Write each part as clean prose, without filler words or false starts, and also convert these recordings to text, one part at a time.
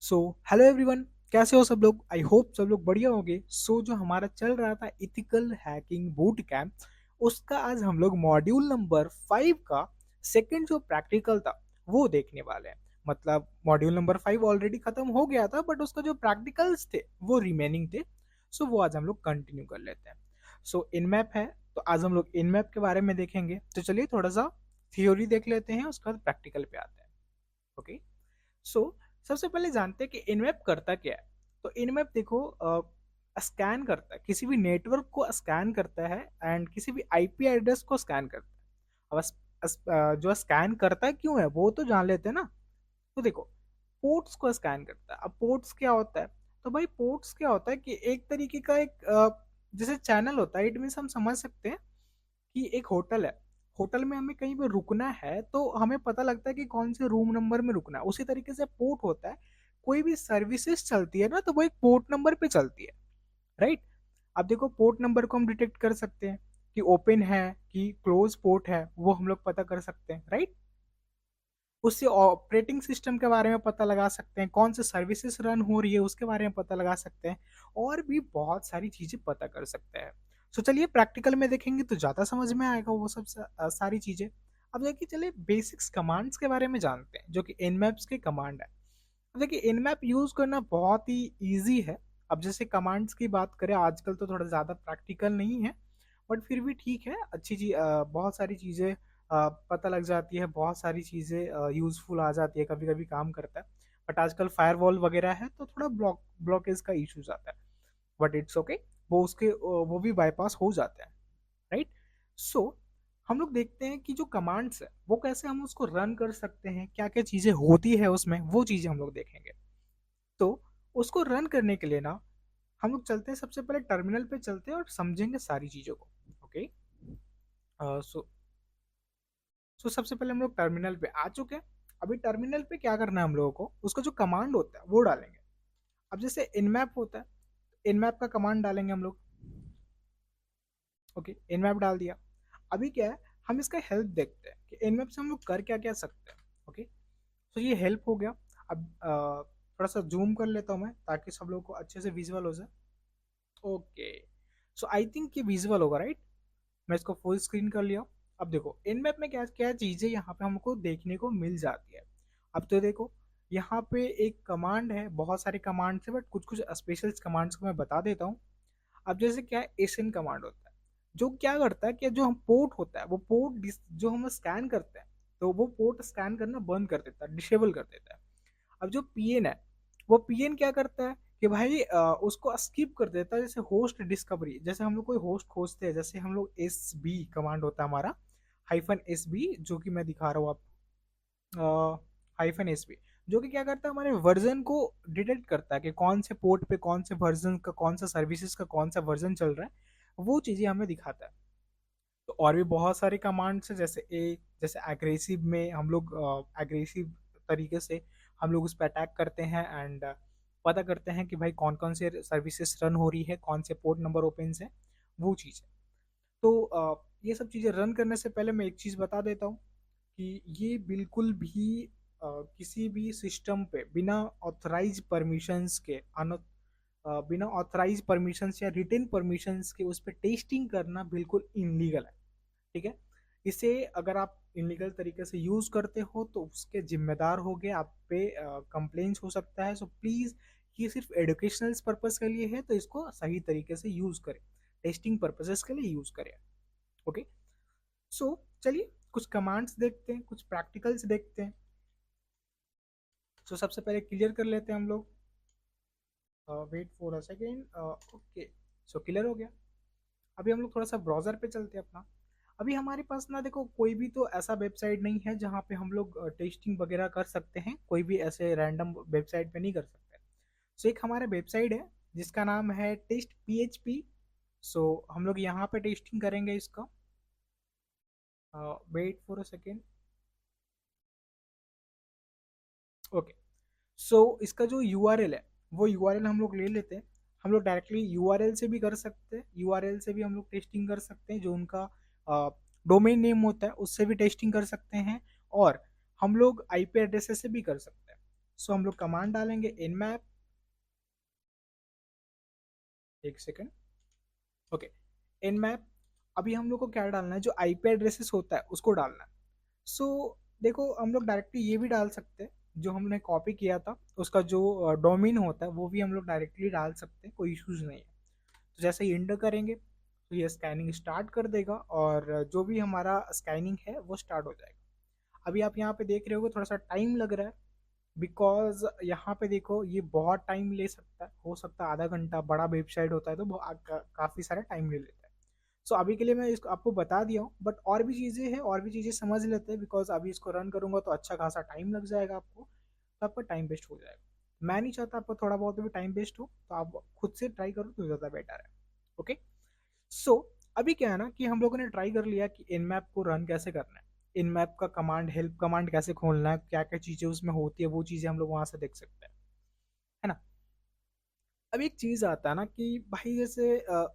So hello everyone, कैसे हो सब लोग। आई होप सब लोग बढ़िया होंगे। जो हमारा चल रहा था इथिकल हैकिंग बूट कैंप, उसका आज हम लोग मॉड्यूल नंबर 5 का सेकंड जो प्रैक्टिकल था वो देखने वाले हैं। मतलब मॉड्यूल नंबर 5 ऑलरेडी खत्म हो गया था, बट उसका जो प्रैक्टिकल्स थे वो रिमेनिंग थे। वो आज हम लोग कंटिन्यू कर लेते हैं। इन मैप है, तो आज हम लोग इन मैप के बारे में देखेंगे। तो चलिए थोड़ा सा थ्योरी देख लेते हैं, उसके बाद प्रैक्टिकल पे आते हैं। ओके। सो सबसे पहले जानते हैं कि इनवेप करता क्या है। तो इनवेप देखो, स्कैन करता है, किसी भी नेटवर्क को स्कैन करता है एंड किसी भी आईपी एड्रेस को स्कैन करता है। अब जो स्कैन करता है क्यों है वो तो जान लेते हैं ना। तो देखो, पोर्ट्स को स्कैन करता है। अब पोर्ट्स क्या होता है? तो भाई पोर्ट्स क्या होता है कि एक तरीके का एक जैसे चैनल होता है। इट मीन्स हम समझ सकते हैं कि एक होटल है, होटल में हमें कहीं पे रुकना है तो हमें पता लगता है कि कौन से रूम नंबर में रुकना है। उसी तरीके से पोर्ट होता है। कोई भी सर्विसेज चलती है ना, तो वो एक पोर्ट नंबर पे चलती है, राइट। अब देखो, पोर्ट नंबर को हम डिटेक्ट कर सकते हैं कि ओपन है कि क्लोज पोर्ट है, वो हम लोग पता कर सकते हैं, राइट। उससे ऑपरेटिंग सिस्टम के बारे में पता लगा सकते हैं, कौन से सर्विसेज रन हो रही है उसके बारे में पता लगा सकते हैं, और भी बहुत सारी चीजें पता कर सकते हैं। चलिए प्रैक्टिकल में देखेंगे तो ज्यादा समझ में आएगा वो सब सारी चीजें। अब देखिए, चलिए बेसिक्स कमांड्स के बारे में जानते हैं, जो कि nmaps के कमांड है। अब देखिए, nmap यूज करना बहुत ही इजी है। अब जैसे कमांड्स की बात करें, आजकल तो थोड़ा ज्यादा प्रैक्टिकल नहीं है, बट फिर भी ठीक है, अच्छी चीज, बहुत सारी चीजें पता लग जाती है, बहुत सारी चीज़ें यूज़फुल आ जाती है, कभी कभी काम करता है। बट आजकल फायरवॉल वगैरह है तो थोड़ा ब्लॉकेज का इशूज आता है, बट इट्स ओके। वो भी बाईपास हो जाते हैं, राइट। सो हम लोग देखते हैं कि जो कमांड्स है वो कैसे हम उसको रन कर सकते हैं, क्या क्या चीज़ें होती है उसमें, वो चीज़ें हम लोग देखेंगे। तो उसको रन करने के लिए ना, हम लोग चलते हैं, सबसे पहले टर्मिनल पे चलते हैं और समझेंगे सारी चीज़ों को। ओके। सो सबसे पहले हम लोग टर्मिनल पे आ चुके हैं। अभी टर्मिनल पे क्या करना है हम लोगों को, उसका जो कमांड होता है वो डालेंगे। अब जैसे इनमैप होता है, इनमैप का कमांड डालेंगे हम लोग। ओके, इनमैप डाल दिया। अभी क्या है, हम इसका हेल्प देखते हैं कि इनमैप से हम लोग कर क्या क्या सकते हैं। ओके। ये हेल्प हो गया। अब थोड़ा सा जूम कर लेता हूँ मैं, ताकि सब लोगों को अच्छे से विजुअल हो जाए। ओके। आई थिंक ये विजुअल होगा, राइट। मैं इसको फुल स्क्रीन कर लिया। अब देखो, इन मैप में क्या क्या चीजें यहाँ पे हमको देखने को मिल जाती है। अब तो देखो, यहाँ पे एक कमांड है, बहुत सारे कमांड है, बट कुछ कुछ स्पेशल कमांड्स को मैं बता देता हूँ। अब जैसे क्या है, एसएन कमांड होता है, जो क्या करता है कि जो हम पोर्ट होता है, वो पोर्ट जो हम स्कैन करते हैं, तो वो पोर्ट स्कैन करना बंद कर देता है, डिसेबल कर देता है। अब जो पीएन है, वो पीएन क्या करता है कि भाई उसको स्किप कर देता है। जैसे होस्ट डिस्कवरी, जैसे हम लोग कोई होस्ट खोजते हैं, जैसे हम लोग एस बी कमांड होता है हमारा, हाइफन एस बी, जो कि मैं दिखा रहा हूँ आप, हाइफन एस बी, जो कि क्या करता है, हमारे वर्जन को डिटेक्ट करता है कि कौन से पोर्ट पे कौन से वर्जन का, कौन सा सर्विसेज का कौन सा वर्जन चल रहा है, वो चीजें हमें दिखाता है। तो और भी बहुत सारे कमांड्स हैं, जैसे एग्रेसिव में हम लोग एग्रेसिव तरीके से हम लोग उस पर अटैक करते हैं एंड पता करते हैं कि भाई कौन कौन से सर्विसेज रन हो रही है, कौन से पोर्ट नंबर ओपन है, वो चीज़ है। तो ये सब चीज़ें रन करने से पहले मैं एक चीज़ बता देता हूँ कि ये बिल्कुल भी किसी भी सिस्टम पे बिना ऑथराइज परमिशंस के, बिना ऑथराइज परमिशंस या रिटन परमिशंस के उस पर टेस्टिंग करना बिल्कुल इनलीगल है, ठीक है। इसे अगर आप इनलीगल तरीके से यूज करते हो तो उसके जिम्मेदार होगे, आप पे कंप्लेंट्स हो सकता है। प्लीज, ये सिर्फ एजुकेशनल पर्पस के लिए है, तो इसको सही तरीके से यूज करें, टेस्टिंग पर्पसेस के लिए यूज करें। ओके। चलिए कुछ कमांड्स देखते हैं, कुछ प्रैक्टिकल्स देखते हैं। सबसे पहले क्लियर कर लेते हैं हम लोग। Wait for a second. Okay. Clear हो गया। अभी हम लोग थोड़ा सा ब्राउजर पे चलते हैं अपना। अभी हमारे पास ना देखो, कोई भी तो ऐसा वेबसाइट नहीं है जहाँ पे हम लोग टेस्टिंग वगैरह कर सकते हैं, कोई भी ऐसे रैंडम वेबसाइट पे नहीं कर सकते। एक हमारा वेबसाइट है जिसका नाम है टेस्ट PHP। हम लोग यहाँ पे टेस्टिंग करेंगे इसका। Wait for a second. Okay. इसका जो URL है, वो URL हम लोग ले लेते हैं। हम लोग डायरेक्टली URL से भी कर सकते हैं, URL से भी हम लोग टेस्टिंग कर सकते हैं, जो उनका डोमेन नेम होता है उससे भी टेस्टिंग कर सकते हैं, और हम लोग IP एड्रेसेस से भी कर सकते हैं। सो हम लोग कमांड डालेंगे nmap, एक सेकेंड, ओके, nmap। अभी हम लोग को क्या डालना है, जो आईपी एड्रेसेस होता है उसको डालना है। सो देखो हम लोग डायरेक्टली ये भी डाल सकते हैं, जो हमने कॉपी किया था उसका जो डोमेन होता है वो भी हम लोग डायरेक्टली डाल सकते हैं, कोई इश्यूज नहीं है। तो जैसे ही इंटर करेंगे तो ये स्कैनिंग स्टार्ट कर देगा और जो भी हमारा स्कैनिंग है वो स्टार्ट हो जाएगा। अभी आप यहाँ पे देख रहे होगे थोड़ा सा टाइम लग रहा है, बिकॉज यहाँ पे देखो ये बहुत टाइम ले सकता है, हो सकता है आधा घंटा, बड़ा वेबसाइट होता है तो काफ़ी सारा टाइम ले लेता है। सो अभी के लिए मैं इसको आपको बता दिया हूँ, बट और भी चीज़ें हैं, और भी चीज़ें समझ लेते हैं, बिकॉज अभी इसको रन करूंगा तो अच्छा खासा टाइम लग जाएगा आपको, तो आपका टाइम वेस्ट हो जाएगा। मैं नहीं चाहता आपको थोड़ा बहुत भी टाइम वेस्ट हो, तो आप खुद से ट्राई करो तो ज़्यादा बेटर है। ओके, सो अभी क्या है ना कि हम लोगों ने ट्राई कर लिया कि इनमैप को रन कैसे करना है, इनमैप का कमांड, हेल्प कमांड कैसे खोलना है, क्या क्या चीज़ें उसमें होती है वो चीज़ें हम लोग वहाँ से देख सकते हैं, है ना। अब एक चीज़ आता है ना कि भाई जैसे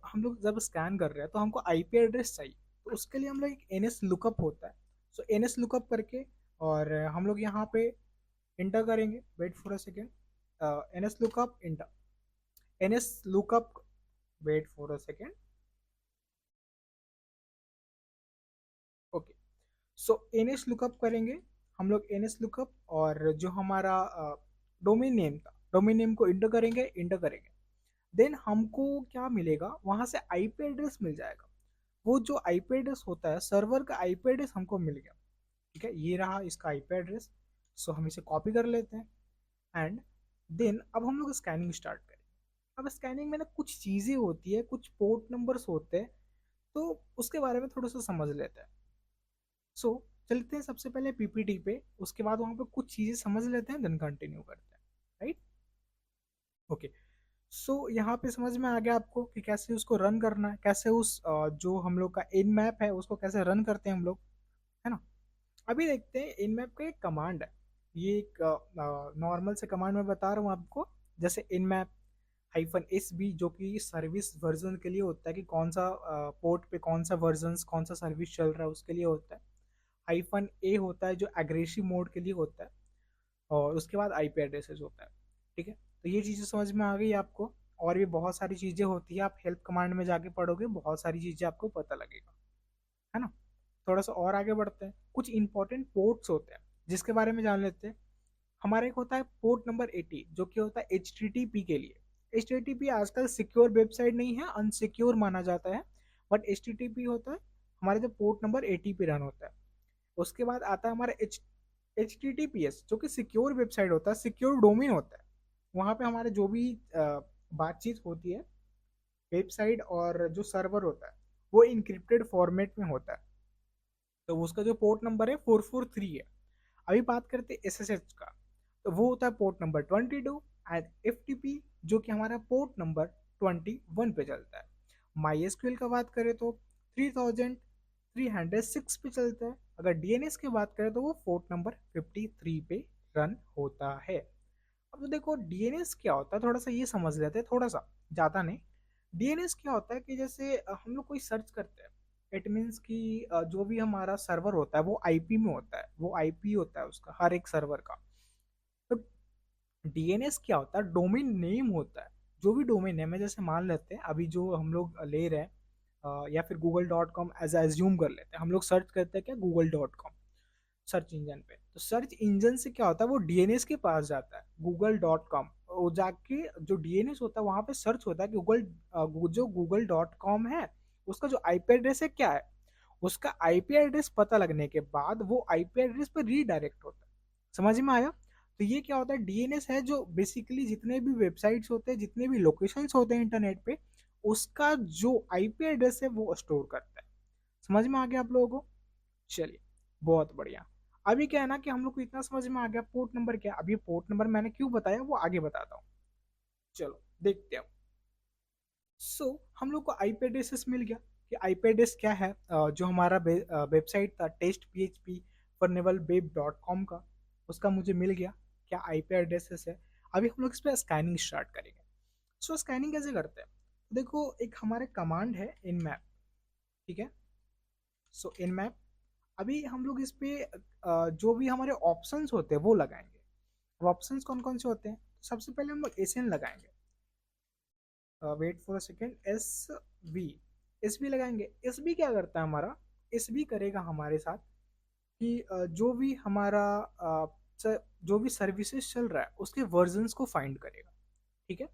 हम लोग जब स्कैन कर रहे हैं तो हमको आईपी एड्रेस चाहिए, तो उसके लिए हम लोग एक एन एस लुकअप होता है। सो एन एस लुकअप करके और हम लोग यहाँ पे इंटर करेंगे, wait for a second, N S lookup enter, N S lookup, wait for a second, okay. So N S lookup करेंगे हम लोग, एन एस लुकअप, और जो हमारा डोमेन नेम था, डोमेन नेम को इंटर करेंगे, देन हमको क्या मिलेगा वहां से आईपी एड्रेस मिल जाएगा। वो जो आईपी एड्रेस होता है, सर्वर का आईपी एड्रेस हमको मिल गया, ठीक है, ये रहा इसका आईपी एड्रेस। सो हम इसे कॉपी कर लेते हैं एंड देन अब हम लोग स्कैनिंग स्टार्ट करें। अब स्कैनिंग में ना कुछ चीज़ें होती है, कुछ पोर्ट नंबर्स होते हैं, तो उसके बारे में थोड़ा सा समझ लेते हैं। सो चलते हैं सबसे पहले पीपीटी पे, उसके बाद वहाँ पे कुछ चीज़ें समझ लेते हैं, देन कंटिन्यू करते हैं, राइट। ओके, सो यहाँ पे समझ में आ गया आपको कि कैसे उसको रन करना है, कैसे उस जो हम लोग का इन मैप है उसको कैसे रन करते हैं हम लोग, है ना। अभी देखते हैं इन मैप का एक कमांड है, ये एक नॉर्मल से कमांड मैं बता रहा हूँ आपको, जैसे इन मैप -SB जो कि सर्विस वर्जन के लिए होता है, कि कौन सा पोर्ट पे कौन सा वर्जन, कौन सा सर्विस चल रहा है उसके लिए होता है। -A होता है जो एग्रेसिव मोड के लिए होता है, और उसके बाद आईपी एड्रेसेस होता है, ठीक है। तो ये चीज़ें समझ में आ गई आपको, और भी बहुत सारी चीज़ें होती है, आप हेल्प कमांड में जाके पढ़ोगे बहुत सारी चीज़ें आपको पता लगेगा, है ना। थोड़ा सा और आगे बढ़ते हैं, कुछ इंपॉर्टेंट पोर्ट्स होते हैं जिसके बारे में जान लेते हैं। हमारा एक होता है पोर्ट नंबर 80 जो कि होता है HTTP के लिए। HTTP आजकल सिक्योर वेबसाइट नहीं है, अनसिक्योर माना जाता है, बट HTTP होता है हमारे जो पोर्ट नंबर 80 पे रन होता है। उसके बाद आता है हमारा HTTPS जो कि सिक्योर वेबसाइट होता है, सिक्योर डोमेन होता है, वहाँ पे हमारे जो भी बातचीत होती है, वेबसाइट और जो सर्वर होता है वो इनक्रिप्टेड फॉर्मेट में होता है, तो उसका जो पोर्ट नंबर है 443 है। अभी बात करते हैं SSH का, तो वो होता है पोर्ट नंबर 22, एंड FTP जो कि हमारा पोर्ट नंबर 21 पे चलता है। MySQL का बात करें तो 3306 पे चलता है। अगर DNS की बात करें तो वो पोर्ट नंबर 53 पे रन होता है। अब तो देखो DNS क्या होता है, थोड़ा सा ये समझ लेते हैं, थोड़ा सा, ज़्यादा नहीं। DNS क्या होता है कि जैसे हम लोग कोई सर्च करते हैं, इट मीन्स कि जो भी हमारा सर्वर होता है वो आईपी में होता है, वो आईपी होता है उसका हर एक सर्वर का। तो डीएनएस क्या होता है, डोमेन नेम होता है। जो भी डोमेन नेम है, जैसे मान लेते हैं अभी जो हम लोग ले रहे हैं, या फिर google.com एज एज्यूम कर लेते हैं, हम लोग सर्च करते हैं क्या google.com सर्च इंजन पे, तो सर्च इंजन से क्या होता है वो डीएनएस के पास जाता है google.com, वो जाके जो डीएनएस होता है वहां पे सर्च होता है कि जो google.com है उसका जो आईपी एड्रेस है क्या है, उसका आईपी एड्रेस पता लगने के बाद वो आईपी एड्रेस पर रीडायरेक्ट होता है। समझ में आया। तो ये क्या होता है, डीएनएस है जो बेसिकली जितने भी वेबसाइट्स होते हैं, जितने भी लोकेशंस होते हैं इंटरनेट पे, उसका जो आईपी एड्रेस है वो स्टोर करता है। समझ में आ गया आप लोगों को। चलिए, बहुत बढ़िया। अभी क्या है ना कि हम लोग को इतना समझ में आ गया पोर्ट नंबर क्या। अभी पोर्ट नंबर मैंने क्यों बताया वो आगे बताता हूँ, चलो देखते हैं। सो हम लोग को आईपी एड्रेस मिल गया कि आईपी एड्रेस क्या है। जो हमारा वेबसाइट था test PHP vulnerable web dot com का, उसका मुझे मिल गया क्या आईपी एड्रेस है। अभी हम लोग इस पर स्कैनिंग स्टार्ट करेंगे। सो स्कैनिंग कैसे करते हैं, देखो एक हमारे कमांड है इनमैप, ठीक है। सो इनमैप, अभी हम लोग इस पे जो भी हमारे ऑप्शंस होते हैं वो लगाएंगे। अब ऑप्शंस कौन कौन से होते हैं? सबसे पहले हम लोग एसएन लगाएंगे, wait for a second, B S B लगाएंगे। एस बी क्या करता है हमारा? एस बी करेगा हमारे साथ कि जो भी हमारा जो भी सर्विसेज चल रहा है उसके वर्जन्स को फाइंड करेगा। ठीक है,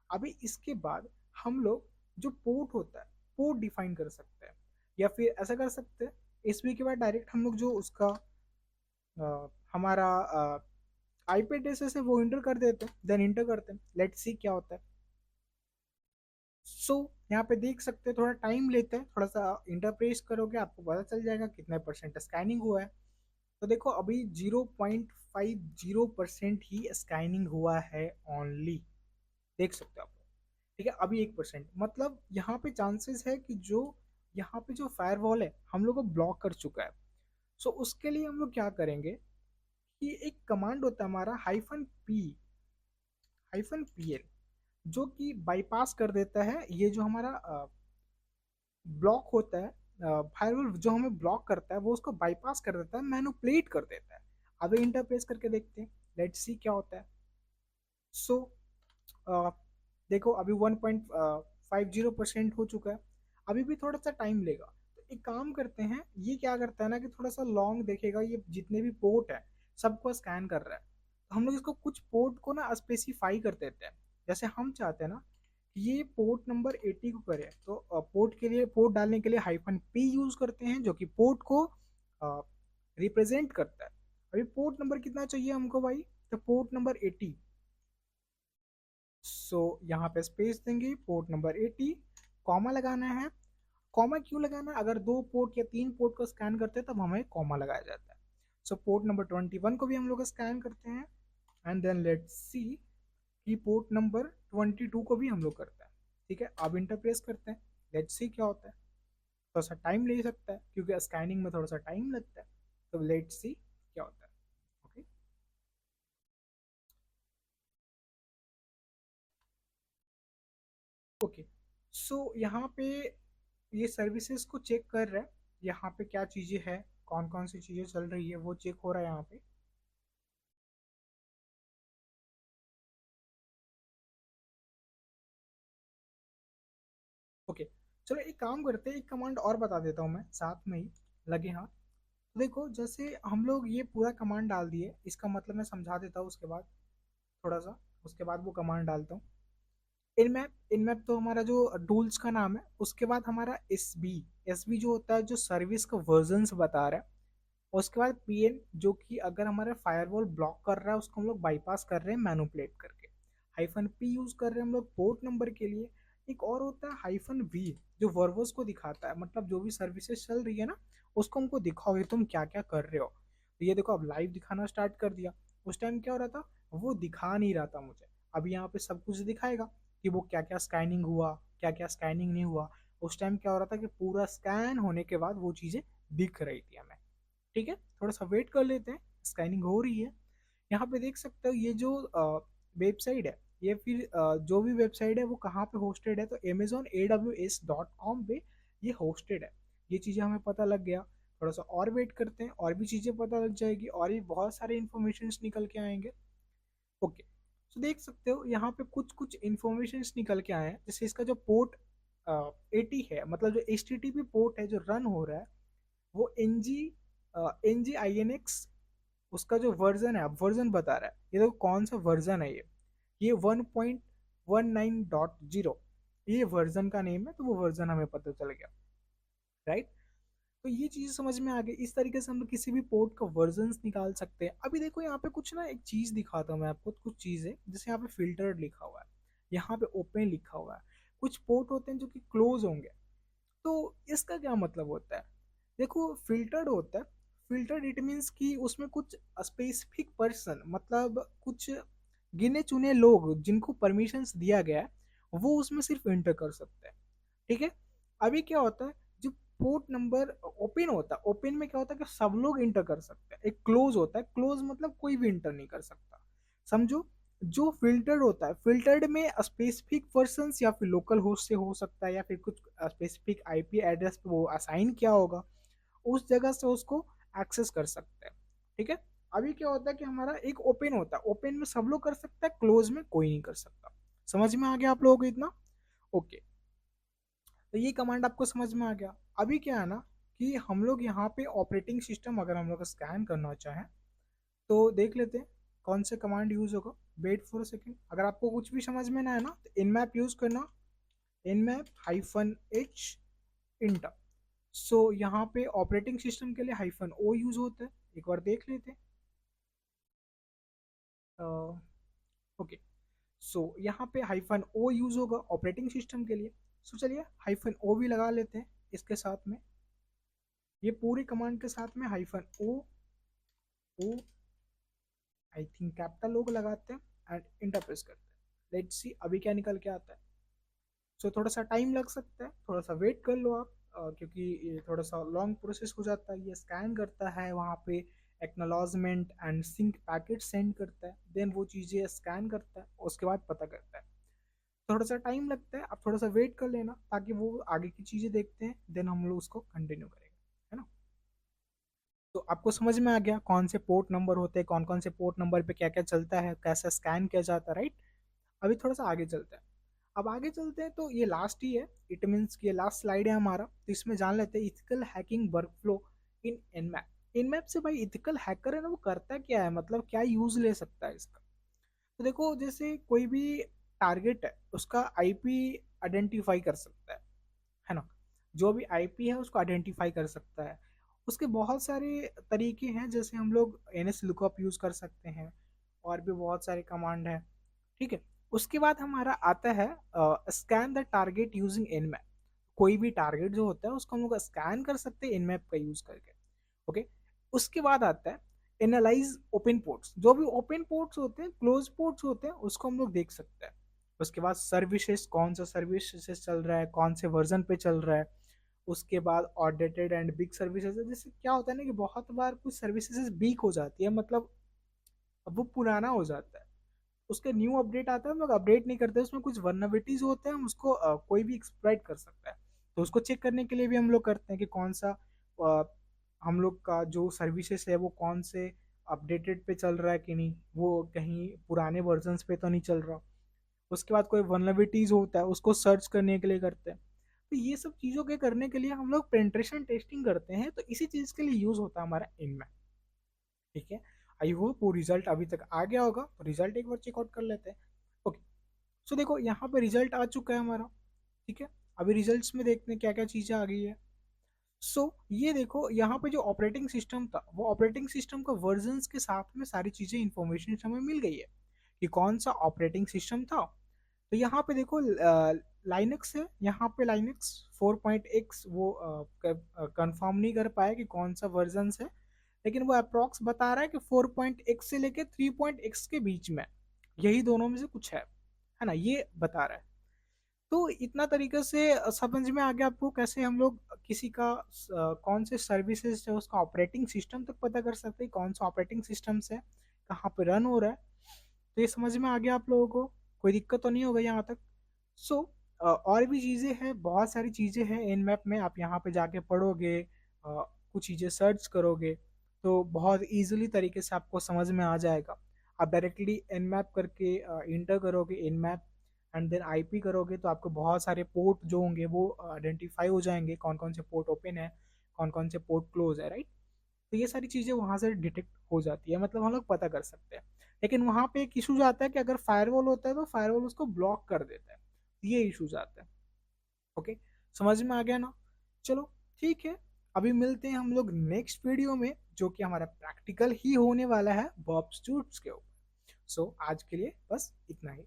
अभी इसके बाद हम लोग जो पोर्ट होता है पोर्ट डिफाइन कर सकते हैं, या फिर ऐसा कर सकते हैं एसबी के बाद डायरेक्ट हम लोग जो उसका हमारा आईपी एड्रेस है वो इंटर कर देते हैं, देन इंटर करते हैं, लेट्स सी क्या होता है। सो यहाँ पे देख सकते हैं, थोड़ा टाइम लेते हैं, थोड़ा सा इंटरप्रेस करोगे आपको पता चल जाएगा कितने परसेंट स्कैनिंग हुआ है। तो देखो अभी 0.50% ही स्कैनिंग हुआ है ओनली, देख सकते हो आप। ठीक है, अभी 1%, मतलब यहाँ पे चांसेस है कि जो यहाँ पे जो फायरवॉल है हम लोग को ब्लॉक कर चुका है। सो उसके लिए हम लोग क्या करेंगे कि एक कमांड होता है हमारा -p जो कि बाईपास कर देता है ये जो हमारा ब्लॉक होता है, फायरवॉल जो हमें ब्लॉक करता है वो उसको बाईपास कर देता है, मैनिपुलेट कर देता है। अभी इंटरप्रेस करके देखते हैं, लेट्स सी क्या होता है। सो देखो अभी 1.50% हो चुका है, अभी भी थोड़ा सा टाइम लेगा। तो एक काम करते हैं, ये क्या करता है ना कि थोड़ा सा लॉन्ग देखेगा, ये जितने भी पोर्ट है सबको स्कैन कर रहा है। तो हम लोग इसको कुछ पोर्ट को ना स्पेसिफाई कर देते हैं, जैसे हम चाहते हैं ना कि ये पोर्ट नंबर 80 को करे, तो पोर्ट के लिए, पोर्ट डालने के लिए -p यूज करते हैं जो कि पोर्ट को रिप्रेजेंट करता है। अभी पोर्ट नंबर कितना चाहिए हमको भाई? तो पोर्ट नंबर 80। सो यहाँ पे स्पेस देंगे, पोर्ट नंबर 80, कॉमा लगाना है। कॉमा क्यों लगाना है? अगर 2 पोर्ट या 3 पोर्ट को स्कैन करते हैं तब हमें कॉमा लगाया जाता है। सो पोर्ट नंबर 21 को भी हम लोग स्कैन करते हैं, एंड देन लेट्स सी कि पोर्ट नंबर 22 को भी हम लोग करते हैं। ठीक है, अब इंटरप्रेस करते हैं, लेट्स सी क्या होता है। थोड़ा सा टाइम ले सकता है क्योंकि स्कैनिंग में थोड़ा सा टाइम लगता है, तो लेट्स सी क्या होता है। Okay, okay. सो यहाँ पे ये सर्विसेज को चेक कर रहा है, यहाँ पे क्या चीज़ें हैं, कौन कौन सी चीज़ें चल रही है वो चेक हो रहा है यहाँ पे। ओके, चलो एक काम करते हैं, एक कमांड और बता देता हूँ मैं साथ में ही, लगे हाँ। तो देखो जैसे हम लोग ये पूरा कमांड डाल दिए, इसका मतलब मैं समझा देता हूँ उसके बाद थोड़ा सा, उसके बाद वो कमांड डालता हूँ। इनमैप तो हमारा जो टूल्स का नाम है, उसके बाद हमारा एस बी जो होता है जो सर्विस का वर्जन्स बता रहा है। उसके बाद पीएन जो कि अगर हमारा फायरवॉल ब्लॉक कर रहा है उसको हम लोग बाईपास कर रहे हैं मैनुपुलेट करके। -p यूज कर रहे हैं हम लोग पोर्ट नंबर के लिए। एक और होता है -v जो वर्बोस को दिखाता है, मतलब जो भी सर्विसेज चल रही है ना उसको हमको दिखाओगे तुम क्या क्या कर रहे हो। तो ये देखो अब लाइव दिखाना स्टार्ट कर दिया। उस टाइम क्या हो रहा था, वो दिखा नहीं रहा था मुझे। अब यहाँ पे सब कुछ दिखाएगा कि वो क्या क्या स्कैनिंग हुआ, क्या क्या स्कैनिंग नहीं हुआ। उस टाइम क्या हो रहा था कि पूरा स्कैन होने के बाद वो चीज़ें दिख रही थी हमें। ठीक है, थोड़ा सा वेट कर लेते हैं, स्कैनिंग हो रही है। यहाँ पे देख सकते हो ये जो वेबसाइट है, ये फिर जो भी वेबसाइट है वो कहाँ पे होस्टेड है, तो amazon.aws.com पे ये होस्टेड है। ये चीज़ें हमें पता लग गया। थोड़ा सा और वेट करते हैं, और भी चीज़ें पता लग जाएगी, और भी बहुत सारे इन्फॉर्मेशन निकल के आएंगे। ओके, तो देख सकते हो यहाँ पे कुछ कुछ इन्फॉर्मेशन निकल के आए हैं, जैसे इसका जो पोर्ट 80 है, मतलब जो HTTP पोर्ट है जो रन हो रहा है वो NG-INX, उसका जो वर्जन है, अब वर्जन बता रहा है, ये देखो कौन सा वर्जन है ये 1.19.0, ये वर्जन का नेम है, तो वो वर्जन हमें पता चल गया, राइट। तो ये चीज समझ में आ गई, इस तरीके से हम लोग किसी भी पोर्ट का वर्जन निकाल सकते हैं। अभी देखो यहाँ पे कुछ ना, एक चीज दिखाता हूँ मैं आपको, कुछ चीज है जैसे यहाँ पे फिल्टर्ड लिखा हुआ है, यहाँ पे ओपन लिखा हुआ है। कुछ पोर्ट होते हैं जो कि क्लोज होंगे, तो इसका क्या मतलब होता है? देखो फिल्टर्ड होता है, फिल्टर्ड इट मीन्स कि उसमें कुछ स्पेसिफिक पर्सन, मतलब कुछ गिने चुने लोग जिनको परमिशंस दिया गया है वो उसमें सिर्फ एंटर कर सकते हैं। ठीक है, अभी क्या होता है, जो पोर्ट नंबर ओपन होता है, ओपन में क्या होता है कि सब लोग इंटर कर सकते हैं। एक क्लोज होता है, क्लोज मतलब कोई भी इंटर नहीं कर सकता, समझो। जो फिल्टर्ड होता है, फिल्टर्ड में स्पेसिफिक पर्सन या फिर लोकल होस्ट से हो सकता है, या फिर कुछ स्पेसिफिक आईपी एड्रेस पे वो असाइन किया होगा, उस जगह से उसको एक्सेस कर सकते हैं। ठीक है, अभी क्या होता है कि हमारा एक ओपन होता है, ओपन में सब लोग कर सकता है, क्लोज में कोई नहीं कर सकता। समझ में आ गया आप लोगों को इतना? ओके, तो ये कमांड आपको समझ में आ गया। अभी क्या है ना कि हम लोग यहाँ पे ऑपरेटिंग सिस्टम अगर हम लोग स्कैन करना चाहें तो देख लेते हैं कौन से कमांड यूज होगा। वेट फॉर सेकेंड, अगर आपको कुछ भी समझ में ना है ना तो इनमैप यूज करना, इनमैप हाइफन एच इंटर। सो यहाँ पे ऑपरेटिंग सिस्टम के लिए हाइफन ओ यूज होता है, एक बार देख लेते हैं। ओके, सो यहाँ पे हाइफन ओ यूज होगा ऑपरेटिंग सिस्टम के लिए। सो चलिए हाइफन ओ भी लगा लेते हैं इसके साथ में, ये पूरी कमांड के साथ में hyphen O, O I think capital O लगाते हैं एंड इंटर प्रेस करते हैं। लेट्स सी अभी क्या निकल के आता है। सो थोड़ा सा टाइम लग सकता है, थोड़ा सा वेट कर लो आप, क्योंकि ये थोड़ा सा लॉन्ग प्रोसेस हो जाता है। ये स्कैन करता है, वहाँ पे acknowledgement and sync packet send करता है, देन वो चीज़ें स्कैन करता है, उसके बाद पता करता है। थोड़ा सा टाइम लगता है, आप थोड़ा सा वेट कर लेना ताकि वो आगे की चीज़ें देखते हैं, देन हम लोग उसको कंटिन्यू करेंगे, है ना? तो आपको समझ में आ गया कौन से पोर्ट नंबर होते हैं, कौन कौन से पोर्ट नंबर पे क्या क्या चलता है, कैसा स्कैन किया जाता है, राइट? अभी थोड़ा सा आगे चलते हैं। अब आगे चलते हैं तो ये लास्ट ही है, इट मीन्स कि ये लास्ट स्लाइड है हमारा, तो इसमें जान लेते हैं इथिकल हैकिंग वर्कफ्लो इन Nmap। Nmap से भाई इथिकल हैकर है ना वो करता क्या है, मतलब क्या यूज ले सकता है इसका। तो देखो जैसे कोई भी टारगेट है उसका आईपी आइडेंटिफाई कर सकता है ना, जो भी आईपी है उसको आइडेंटिफाई कर सकता है। उसके बहुत सारे तरीके हैं, जैसे हम लोग एनएस लुकअप यूज कर सकते हैं, और भी बहुत सारे कमांड है, ठीक है। उसके बाद हमारा आता है scan the target using Nmap. कोई भी टारगेट जो होता है उसको हम लोग स्कैन कर सकते हैं एनमैप का यूज करके, ओके। उसके बाद आता है एनालाइज ओपन पोर्ट्स, जो भी ओपन पोर्ट्स होते हैं, क्लोज पोर्ट्स होते हैं, उसको हम लोग देख सकते हैं। उसके बाद सर्विसेज, कौन सा सर्विसेज चल रहा है, कौन से वर्जन पे चल रहा है। उसके बाद ऑडिटेड एंड बिग सर्विसेज, जैसे क्या होता है ना कि बहुत बार कुछ सर्विसेज बीक हो जाती है, मतलब अब वो पुराना हो जाता है, उसके न्यू अपडेट आता है, हम लोग अपडेट नहीं करते, उसमें कुछ वर्नबिलिटीज होते हैं, हम उसको कोई भी एक्सप्लॉइट कर सकता है। तो उसको चेक करने के लिए भी हम लोग करते हैं कि कौन सा हम लोग का जो सर्विसेज है वो कौन से अपडेटेड पे चल रहा है कि नहीं, वो कहीं पुराने वर्जन पे तो नहीं चल रहा। उसके बाद कोई वर्नबिलिटीज होता है उसको सर्च करने के लिए करते हैं। तो ये सब चीज़ों के करने के लिए हम लोग पेनिट्रेशन टेस्टिंग करते हैं, तो इसी चीज़ के लिए यूज होता है हमारा इनमें, ठीक है। आई होप वो रिजल्ट अभी तक आ गया होगा, तो रिजल्ट एक बार चेकआउट कर लेते हैं। ओके, सो देखो यहाँ पे रिजल्ट आ चुका है हमारा, ठीक है। अभी रिजल्ट्स में देखते हैं क्या क्या चीज़ें आ गई है। ये देखो यहाँ पे जो ऑपरेटिंग सिस्टम था, वो ऑपरेटिंग सिस्टम का वर्जन्स के साथ में सारी चीज़ें इंफॉर्मेशन हमें मिल गई है कि कौन सा ऑपरेटिंग सिस्टम था। तो यहाँ पे देखो लाइनक्स है, यहाँ पे लाइनक्स 4.x वो कंफर्म नहीं कर पाया कि कौन सा वर्जन है, लेकिन वो अप्रोक्स बता रहा है कि 4.x से लेके 3.x के बीच में, यही दोनों में से कुछ है ना, ये बता रहा है। तो इतना तरीके से समझ में आ गया आपको कैसे हम लोग किसी का कौन से सर्विसेज है उसका ऑपरेटिंग सिस्टम तक पता कर सकते हैं, कौन सा ऑपरेटिंग सिस्टम से कहाँ पे रन हो रहा है। तो ये समझ में आ गया आप लोगों को, कोई दिक्कत तो नहीं होगा यहाँ तक। सो और भी चीज़ें हैं, बहुत सारी चीज़ें हैं इन मैप में, आप यहाँ पे जाके पढ़ोगे, कुछ चीज़ें सर्च करोगे तो बहुत इजीली तरीके से आपको समझ में आ जाएगा। आप डायरेक्टली इन मैप करके इंटर करोगे इन मैप एंड देन आईपी करोगे, तो आपको बहुत सारे पोर्ट जो होंगे वो आइडेंटिफाई हो जाएंगे, कौन कौन से पोर्ट ओपन है, कौन कौन से पोर्ट क्लोज है, राइट। तो ये सारी चीज़ें वहाँ से डिटेक्ट हो जाती है, मतलब हम लोग पता कर सकते हैं। लेकिन वहाँ पे एक इशू आता है कि अगर फायरवॉल होता है तो फायरवॉल उसको ब्लॉक कर देता है, ये इशूज आता है। ओके, समझ में आ गया ना? चलो ठीक है, अभी मिलते हैं हम लोग नेक्स्ट वीडियो में, जो कि हमारा प्रैक्टिकल ही होने वाला है बॉब स्टूड्स के ऊपर। सो आज के लिए बस इतना ही।